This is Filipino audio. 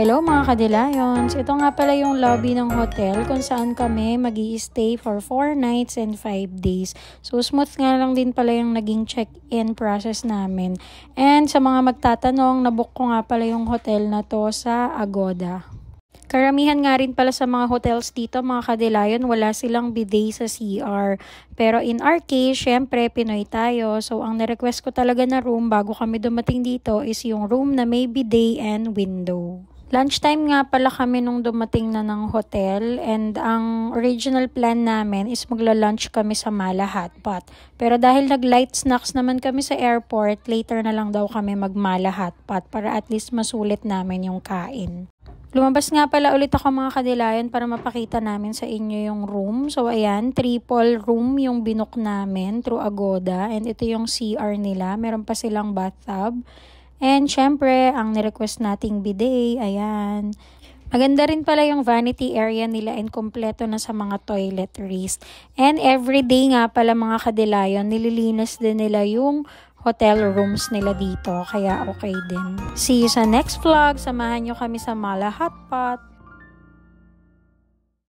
Hello mga Kadilayons! Ito nga pala yung lobby ng hotel kung saan kami mag-i-stay for 4 nights and 5 days. So smooth nga lang din pala yung naging check-in process namin. And sa mga magtatanong, nabook ko nga pala yung hotel na to sa Agoda. Karamihan nga rin pala sa mga hotels dito mga Kadilayon, wala silang bidet sa CR. Pero in our case, syempre Pinoy tayo. So ang na-request ko talaga na room bago kami dumating dito is yung room na may bidet and window. Lunchtime nga pala kami nung dumating na ng hotel and ang original plan namin is magla-lunch kami sa Mala Hotpot. Pero dahil nag-light snacks naman kami sa airport, later na lang daw kami mag-Mala Hotpot para at least masulit namin yung kain. Lumabas nga pala ulit ako mga Kadilayon para mapakita namin sa inyo yung room. So ayan, triple room yung binook namin through Agoda and ito yung CR nila. Meron pa silang bathtub. And syempre, ang nirequest nating bidet, ayan. Maganda rin pala yung vanity area nila and kompleto na sa mga toiletries. And everyday nga pala mga Kadilayon, nililinis din nila yung hotel rooms nila dito. Kaya okay din. See you sa next vlog. Samahan nyo kami sa Mala Hotpot.